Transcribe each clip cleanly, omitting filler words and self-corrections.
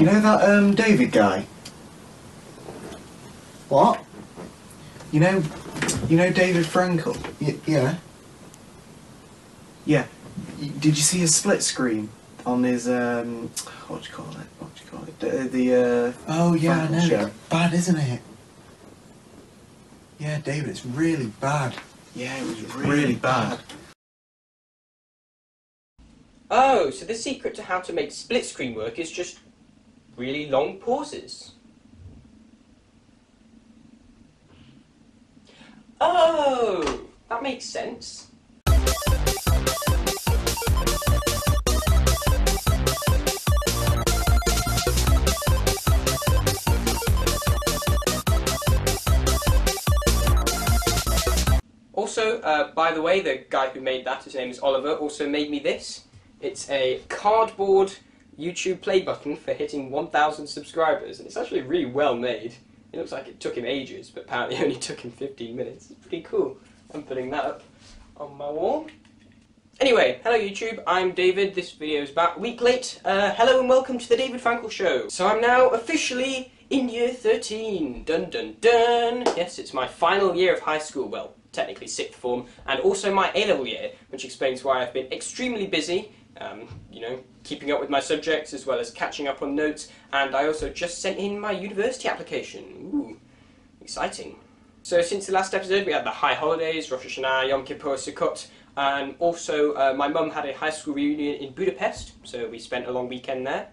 You know that David guy? What? You know David Frankal? Yeah. Yeah. Did you see his split screen on his what do you call it? The Oh yeah, I Frankal know. Show. It's bad, isn't it? Yeah, David, it's really bad. Yeah, it was really bad. Oh, so the secret to how to make split screen work is just really long pauses. Oh, that makes sense. Also, by the way, the guy who made that, his name is Oliver, also made me this. It's a cardboard YouTube play button for hitting 1,000 subscribers, and it's actually really well made. It looks like it took him ages, but apparently it only took him 15 minutes. It's pretty cool. I'm putting that up on my wall. Anyway, hello YouTube, I'm David. This video is about a week late. Hello and welcome to the David Frankal Show. So I'm now officially in year 13. Dun dun dun. Yes, it's my final year of high school. Well, technically sixth form, and also my A-level year, which explains why I've been extremely busy. You know, keeping up with my subjects as well as catching up on notes, and I also just sent in my university application. Ooh, exciting. So since the last episode we had the high holidays, Rosh Hashanah, Yom Kippur, Sukkot, and also my mum had a high school reunion in Budapest, so we spent a long weekend there.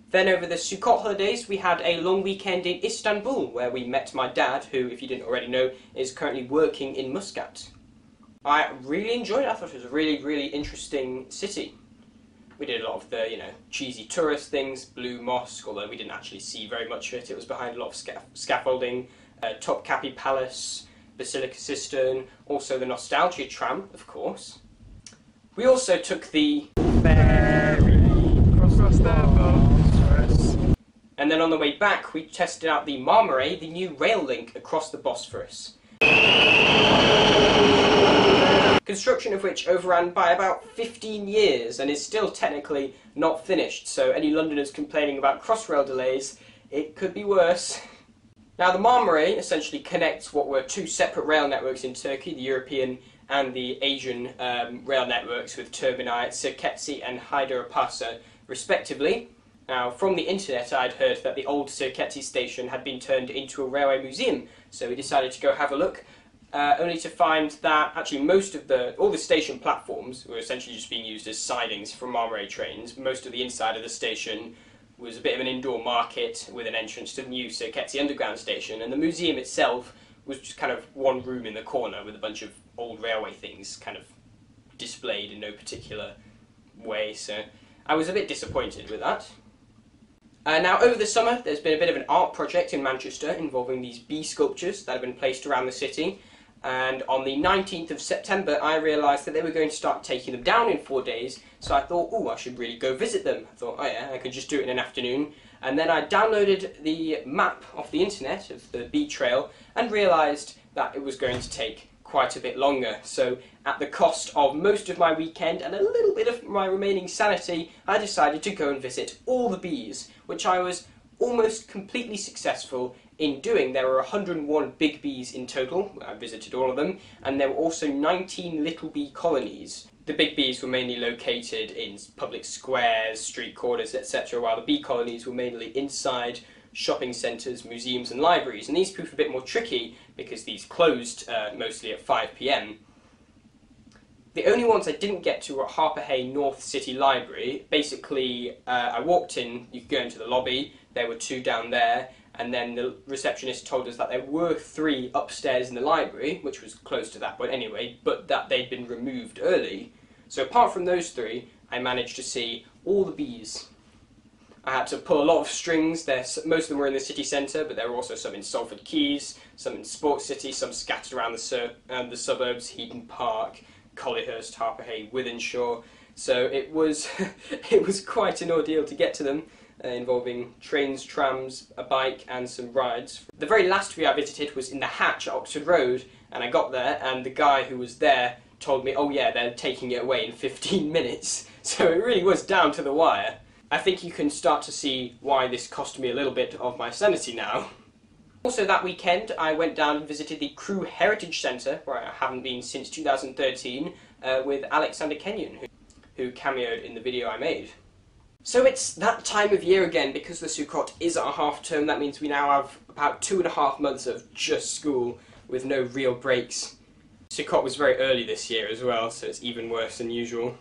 Then over the Sukkot holidays we had a long weekend in Istanbul, where we met my dad, who, if you didn't already know, is currently working in Muscat. I really enjoyed it. I thought it was a really, really interesting city. We did a lot of the, you know, cheesy tourist things, Blue Mosque, although we didn't actually see very much of it. It was behind a lot of scaffolding, Topkapi Palace, Basilica Cistern, also the Nostalgia Tram, of course. We also took the ferry across the Bosphorus. And then on the way back, we tested out the Marmaray, the new rail link across the Bosphorus. Construction of which overran by about 15 years and is still technically not finished, so any Londoners complaining about Crossrail delays, it could be worse. Now the Marmaray essentially connects what were two separate rail networks in Turkey, the European and the Asian rail networks, with termini at Sirkeci and Haydarpaşa respectively. Now from the internet I'd heard that the old Sirkeci station had been turned into a railway museum, so we decided to go have a look. Only to find that actually all the station platforms were essentially just being used as sidings for Marmaray trains. Most of the inside of the station was a bit of an indoor market with an entrance to the new Sirkeci underground station, and the museum itself was just kind of one room in the corner with a bunch of old railway things kind of displayed in no particular way, so I was a bit disappointed with that. Now over the summer there's been a bit of an art project in Manchester involving these bee sculptures that have been placed around the city. And on the 19th of September I realised that they were going to start taking them down in 4 days, so I thought, oh, I should really go visit them. I thought, oh yeah, I could just do it in an afternoon. And then I downloaded the map off the internet of the bee trail and realised that it was going to take quite a bit longer. So at the cost of most of my weekend and a little bit of my remaining sanity, I decided to go and visit all the bees, which I was almost completely successful in doing. There were 101 big bees in total. I visited all of them, and there were also 19 little bee colonies. The big bees were mainly located in public squares, street corners, etc., while the bee colonies were mainly inside shopping centres, museums and libraries, and these proved a bit more tricky because these closed mostly at 5 PM. The only ones I didn't get to were at Harperhay North City Library. Basically, I walked in, you could go into the lobby, there were 2 down there, and then the receptionist told us that there were 3 upstairs in the library, which was close to that point anyway, but that they'd been removed early. So apart from those 3, I managed to see all the bees. I had to pull a lot of strings. Most of them were in the city centre, but there were also some in Salford Quays, some in Sports City, some scattered around the suburbs, Heaton Park, Collyhurst, Harperhay, Wythenshawe. So it was it was quite an ordeal to get to them, involving trains, trams, a bike and some rides. The very last tree I visited was in the Hatch at Oxford Road, and I got there and the guy who was there told me, oh yeah, they're taking it away in 15 minutes. So it really was down to the wire. I think you can start to see why this cost me a little bit of my sanity now. Also that weekend I went down and visited the Crewe Heritage Centre, where I haven't been since 2013, with Alexander Kenyon, who cameoed in the video I made. So it's that time of year again. Because the Sukkot is our half term, that means we now have about 2.5 months of just school with no real breaks. Sukkot was very early this year as well, so it's even worse than usual.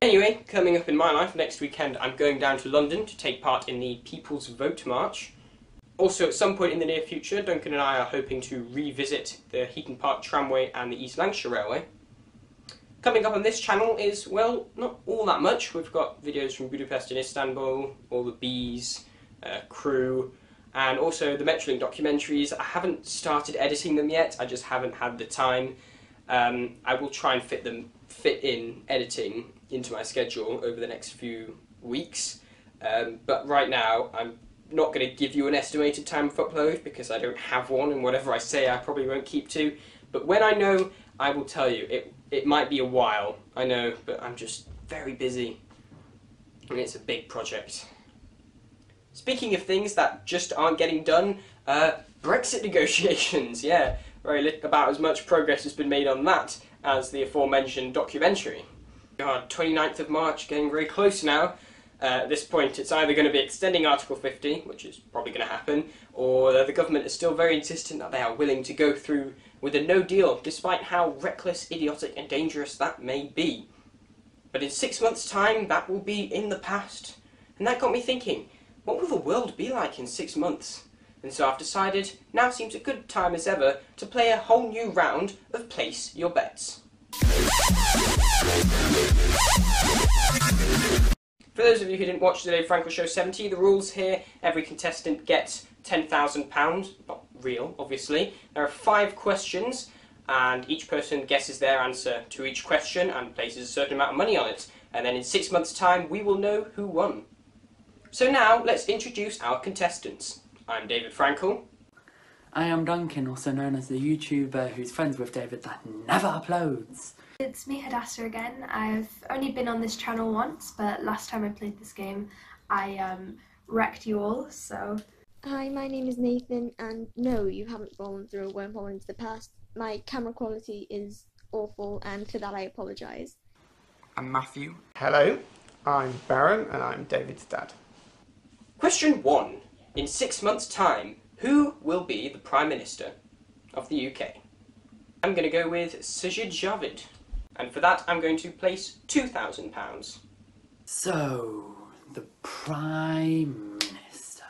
Anyway, coming up in my life, next weekend I'm going down to London to take part in the People's Vote March. Also, at some point in the near future, Duncan and I are hoping to revisit the Heaton Park Tramway and the East Lancashire Railway. Coming up on this channel is, well, not all that much. We've got videos from Budapest and Istanbul, all the bees, Crewe, and also the Metrolink documentaries. I haven't started editing them yet, I just haven't had the time. I will try and fit in editing into my schedule over the next few weeks, but right now I'm not going to give you an estimated time of upload because I don't have one, and whatever I say I probably won't keep to. But when I know, I will tell you. It might be a while, I know, but I'm just very busy, and it's a big project. Speaking of things that just aren't getting done, Brexit negotiations, yeah, about as much progress has been made on that as the aforementioned documentary. God, 29th of March, getting very close now. At this point, it's either going to be extending Article 50, which is probably going to happen, or the government is still very insistent that they are willing to go through with a no deal, despite how reckless, idiotic and dangerous that may be. But in 6 months' time, that will be in the past. And that got me thinking, what will the world be like in 6 months? And so I've decided now seems a good time as ever to play a whole new round of Place Your Bets. For those of you who didn't watch the David Frankal Show 70, the rules here: every contestant gets £10,000, not real, obviously. There are 5 questions, and each person guesses their answer to each question and places a certain amount of money on it. And then in 6 months' time, we will know who won. So now, let's introduce our contestants. I'm David Frankal. I am Duncan, also known as the YouTuber who's friends with David that never uploads. It's me, Hadassah, again. I've only been on this channel once, but last time I played this game, I wrecked you all, so... Hi, my name is Nathan, and no, you haven't fallen through a wormhole into the past. My camera quality is awful, and for that I apologise. I'm Matthew. Hello, I'm Baron, and I'm David's dad. Question 1. In 6 months' time, who will be the Prime Minister of the UK? I'm going to go with Sajid Javid. And for that, I'm going to place £2,000. So, the Prime Minister.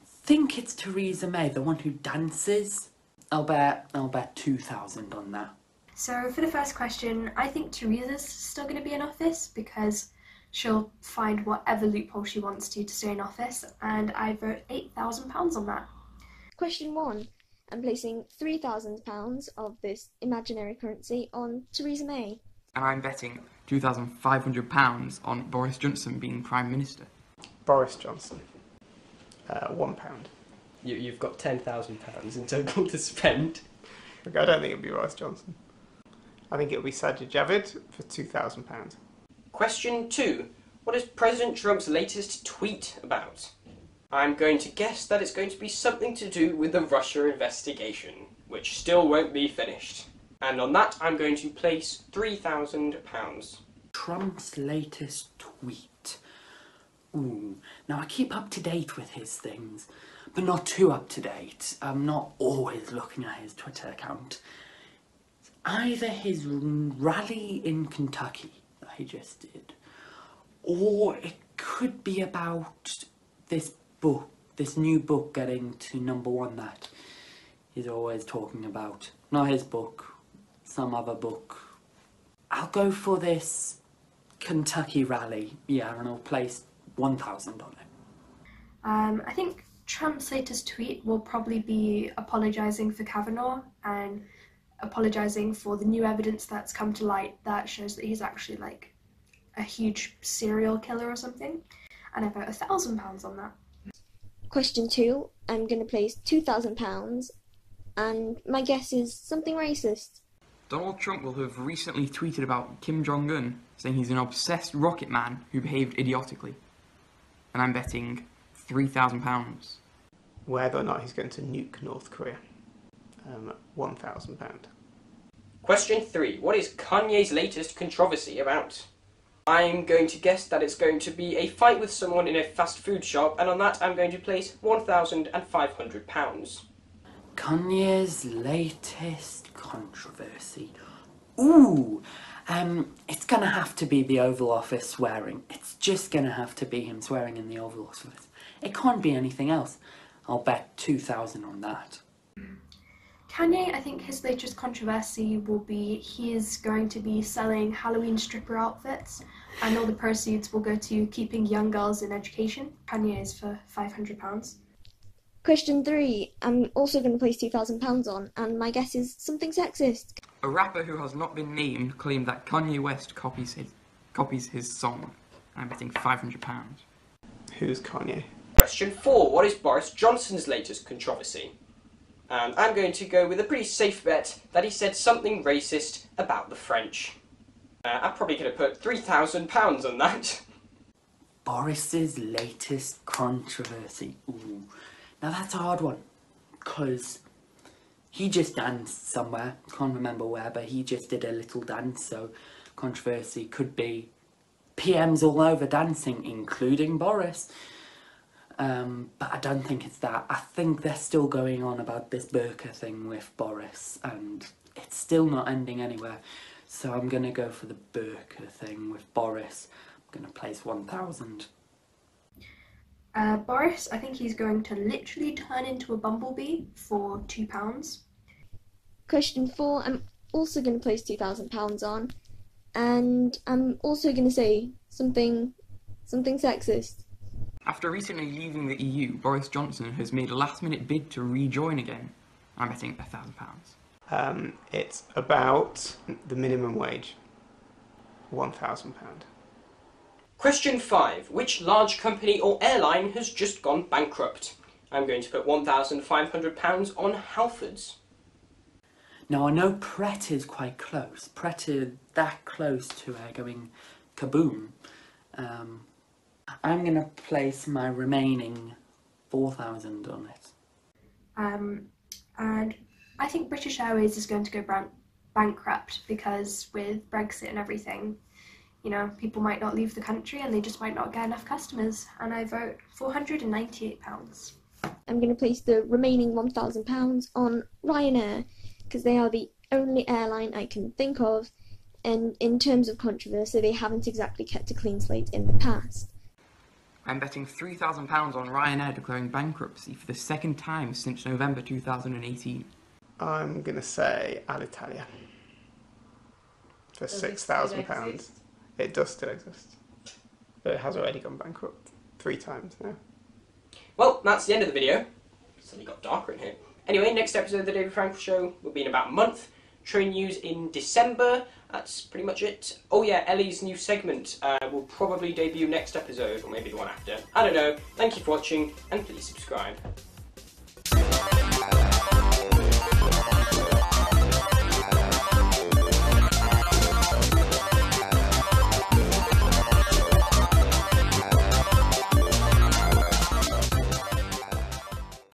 Think it's Theresa May, the one who dances? I'll bet 2,000 on that. So for the first question, I think Theresa's still going to be in office because she'll find whatever loophole she wants to stay in office, and I vote £8,000 on that. Question 1. I'm placing £3,000 of this imaginary currency on Theresa May. And I'm betting £2,500 on Boris Johnson being Prime Minister. Boris Johnson. £1. You've got £10,000 in total to spend. Look, I don't think it'll be Boris Johnson. I think it'll be Sajid Javid for £2,000. Question 2. What is President Trump's latest tweet about? I'm going to guess that it's going to be something to do with the Russia investigation, which still won't be finished. And on that, I'm going to place £3,000. Trump's latest tweet. Ooh, now I keep up to date with his things, but not too up to date. I'm not always looking at his Twitter account. It's either his rally in Kentucky that he just did, or it could be about this book, this new book getting to #1 that he's always talking about. Not his book, some other book. I'll go for this Kentucky rally, yeah, and I'll place 1,000 on it. I think Trump's latest tweet will probably be apologising for Kavanaugh and apologising for the new evidence that's come to light that shows that he's actually like a huge serial killer or something, and I vote £1,000 on that. Question 2. I'm going to place £2,000, and my guess is something racist. Donald Trump will have recently tweeted about Kim Jong-un, saying he's an obsessed rocket man who behaved idiotically. and I'm betting £3,000. Whether or not he's going to nuke North Korea. £1,000. Question 3. What is Kanye's latest controversy about? I'm going to guess that it's going to be a fight with someone in a fast food shop, and on that I'm going to place £1,500. Kanye's latest controversy. Ooh! It's gonna have to be the Oval Office swearing. It's just gonna have to be him swearing in the Oval Office. It can't be anything else. I'll bet 2,000 on that. Kanye, I think his latest controversy will be he is going to be selling Halloween stripper outfits, and all the proceeds will go to keeping young girls in education. Kanye is for £500. Question 3, I'm also going to place £2,000 on, and my guess is something sexist. A rapper who has not been named claimed that Kanye West copies his song. I'm betting £500. Who's Kanye? Question 4. What is Boris Johnson's latest controversy? And I'm going to go with a pretty safe bet that he said something racist about the French. I'm probably going to put £3,000 on that. Boris's latest controversy. Ooh. Now that's a hard one, because he just danced somewhere, can't remember where, but he just did a little dance, so controversy could be PMs all over dancing, including Boris. But I don't think it's that. I think they're still going on about this burqa thing with Boris, and it's still not ending anywhere. So I'm going to go for the burqa thing with Boris. I'm going to place 1,000. Boris, I think he's going to literally turn into a bumblebee for £2. Question 4, I'm also going to place £2,000 on, and I'm also going to say something sexist. After recently leaving the EU, Boris Johnson has made a last-minute bid to rejoin again. I'm betting £1,000. It's about the minimum wage. £1,000. Question 5. Which large company or airline has just gone bankrupt? I'm going to put £1,500 on Halfords. Now I know Pret is quite close. Pret is that close to going kaboom. I'm going to place my remaining 4,000 on it. And I think British Airways is going to go bankrupt because with Brexit and everything, you know, people might not leave the country and they just might not get enough customers. And I vote £498. I'm going to place the remaining £1,000 on Ryanair, because they are the only airline I can think of, and in terms of controversy, they haven't exactly kept a clean slate in the past. I'm betting £3,000 on Ryanair declaring bankruptcy for the second time since November 2018. I'm going to say Alitalia. For £6,000. It does still exist. But it has already gone bankrupt 3 times now. Well, that's the end of the video. It suddenly got darker in here. Anyway, next episode of the David Frankal Show will be in about a month. Train news in December. That's pretty much it. Oh yeah, Ellie's new segment will probably debut next episode, or maybe the one after. I don't know. Thank you for watching, and please subscribe.